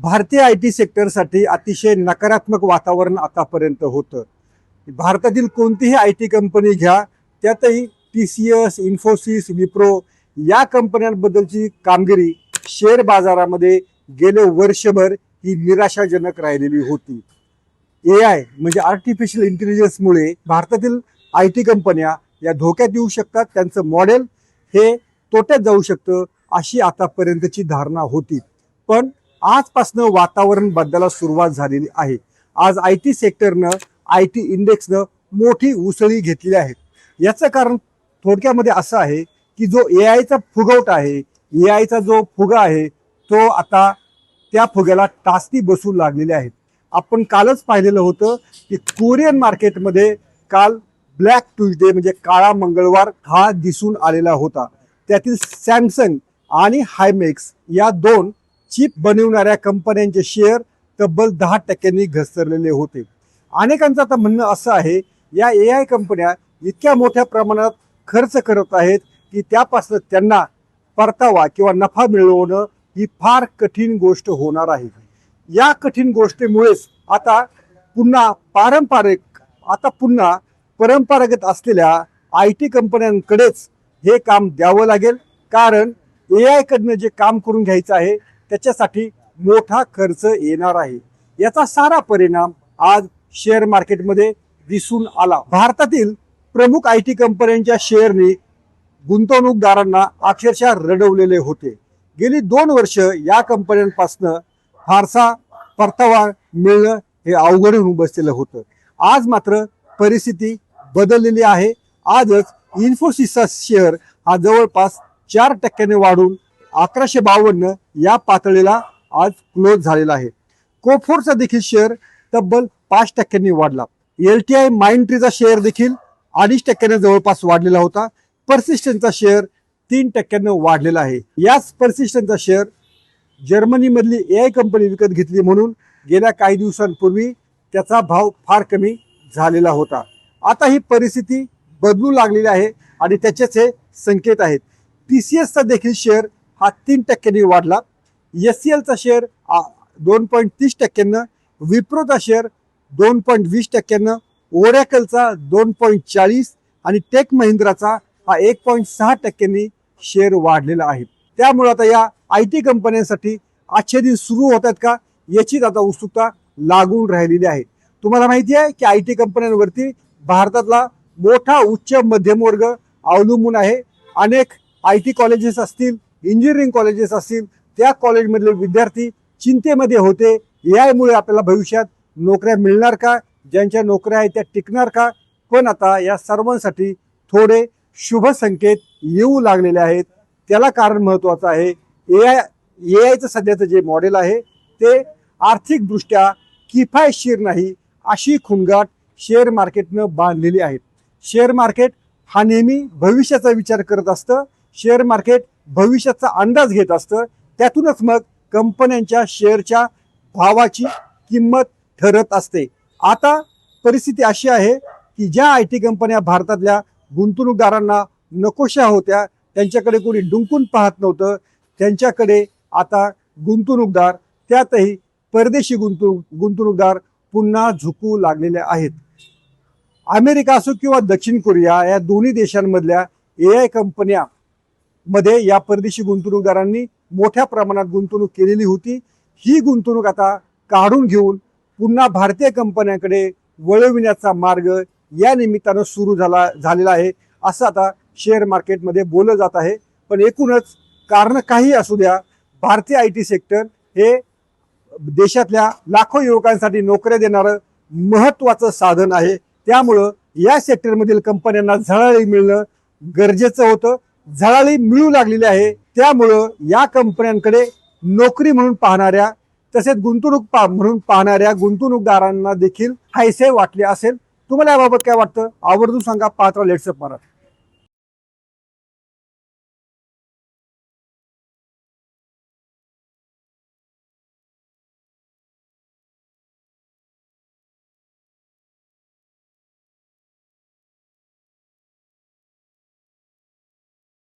भारतीय आय.टी. सेक्टरसाठी अतिशय नकारात्मक वातावरण आतापर्यंत होतं. भारतातील कोणतीही आय.टी. कंपनी घ्या, त्यातही TCS, इन्फोसिस, विप्रो या कंपन्यांबद्दलची कामगिरी शेअर बाजारामध्ये गेले वर्षभर ही निराशाजनक राहिलेली होती. AI म्हणजे आर्टिफिशियल इंटेलिजन्समुळे भारतातील आय.टी. कंपन्या या धोक्यात येऊ शकतात, त्यांचं मॉडेल हे तोट्यात जाऊ शकतं अशी आतापर्यंतची धारणा होती. पण आजपासनं वातावरण बदलायला सुरुवात झालेली आहे. आज आय.टी. सेक्टरनं आय.टी. इंडेक्सनं मोठी उसळी घेतली आहे. याचं कारण थोडक्यामध्ये असं आहे की जो AIचा फुगवटा आहे, AIचा जो फुगा आहे तो आता त्या फुग्याला टाचणी बसू लागलेली आहेत. आपण कालच पाहिलेलं होतं की कोरियन मार्केटमध्ये काल ब्लॅक ट्यूजडे म्हणजे काळा मंगळवार हा दिसून आलेला होता. त्यातील सॅमसंग आणि हायमेक्स या दोन चिप बनवणाऱ्या कंपन्यांचे शेअर तब्बल 10% घसरलेले होते. अनेकांचं आता म्हणणं असं आहे या AI कंपन्या इतक्या मोठ्या प्रमाणात खर्च करत आहेत की त्यापासून त्यांना परतावा किंवा नफा मिळवणं ही फार कठीण गोष्ट होणार आहे. या कठीण गोष्टीमुळेच आता पुन्हा परंपरागत असलेल्या आय.टी. कंपन्यांकडेच हे काम द्यावं लागेल. कारण AI कडनं जे काम करून घ्यायचं आहे त्याच्यासाठी मोठा खर्च येणार आहे. याचा सारा परिणाम आज शेअर मार्केटमध्ये दिसून आला. भारतातील प्रमुख आय.टी. कंपन्यांच्या शेअरनी गुंतवणूकदारांना अक्षरशः रडवलेले होते. गेली 2 वर्ष या कंपन्यांपासून फारसा परतावा मिळणं हे अवघड होऊन बसलेलं होतं. आज मात्र परिस्थिती बदललेली आहे. आजच इन्फोसिसचा शेअर हा जवळपास 4% वाढून 1152 या पातळीला आज क्लोज झालेला आहे. कोफोरचा देखील शेअर तब्बल 5% वाढला. LTI माइंडट्रीचा शेअर देखील 2.5% जवळपास वाढलेला होता. पर्सिस्टंटचा शेअर 3% वाढलेला आहे. याच पर्सिस्टंटचा शेअर जर्मनीमधली AI कंपनी विकत घेतली म्हणून गेल्या काही दिवसांपूर्वी त्याचा भाव फार कमी झालेला होता. आता ही परिस्थिती बदलू लागलेली आहे आणि त्याचेच हे संकेत आहेत. TCSचा देखील शेअर हा 3% वाढला. SCLचा शेअर 2.30%, विप्रोचा शेअर 2.20%, ओरॅकलचा 2.40% आणि टेक महिंद्राचा हा 1.6% शेअर वाढलेला आहे. त्यामुळे आता या आय.टी. कंपन्यांसाठी आजचे दिन सुरू होतात का याचीच आता उत्सुकता लागून राहिलेली आहे. तुम्हाला माहिती आहे की आय.टी. कंपन्यांवरती भारतातला मोठा उच्च मध्यमवर्ग अवलंबून आहे. अनेक आय.टी. कॉलेजेस असतील, इंजिनिअरिंग कॉलेजेस असतील, त्या कॉलेजमधले विद्यार्थी चिंतेमध्ये होते. AI मुळे आपल्याला भविष्यात नोकऱ्या मिळणार का, ज्यांच्या नोकऱ्या आहेत त्या टिकणार का. पण आता या सर्वांसाठी थोडे शुभ संकेत येऊ लागलेले आहेत. त्याला कारण महत्त्वाचं आहे AIचं सध्याचं जे मॉडेल आहे ते आर्थिकदृष्ट्या किफायतशीर नाही अशी खुणगाट शेअर मार्केटनं बांधलेली आहे. शेअर मार्केट हा नेहमी भविष्याचा विचार करत असतं. शेअर मार्केट भविष्याचा अंदाज घेत असतं. त्यातूनच मग कंपन्यांच्या शेअरच्या भावाची किंमत ठरत असते. आता परिस्थिती अशी आहे की ज्या आय.टी. कंपन्या भारतातल्या गुंतवणूकदारांना नकोशा होत्या, त्यांच्याकडे कोणी डुंकून पाहत नव्हतं, त्यांच्याकडे आता गुंतवणूकदार, त्यातही परदेशी गुंतवणूकदार पुन्हा झुकू लागलेले आहेत. अमेरिका असो किंवा दक्षिण कोरिया या दोन्ही देशांमधल्या AI कंपन्यामध्ये या परदेशी गुंतवणूकदारांनी मोठ्या प्रमाणात गुंतवणूक केलेली होती. ही गुंतवणूक आता काढून घेऊन पुन्हा भारतीय कंपन्यांकडे वळविण्याचा मार्ग या निमित्तानं सुरू झालेला आहे असं आता शेअर मार्केटमध्ये बोललं जात आहे. पण एकूणच कारण काही असू द्या, भारतीय आय.टी. सेक्टर हे देशातल्या लाखो युवकांसाठी नोकऱ्या देणारं महत्त्वाचं साधन आहे. त्यामुळं या सेक्टरमधील कंपन्यांना झळाळी मिळणं गरजेचं होतं. झळाळी मिळू लागलेली आहे. त्यामुळं या कंपन्यांकडे नोकरी म्हणून पाहणाऱ्या तसेच गुंतवणूक म्हणून पाहणाऱ्या गुंतवणूकदारांना देखील हायसे वाटले असेल. तुम्हाला याबाबत काय वाटतं? आवर्जून सांगा. पाहत राहा लेट्सअप मराठी.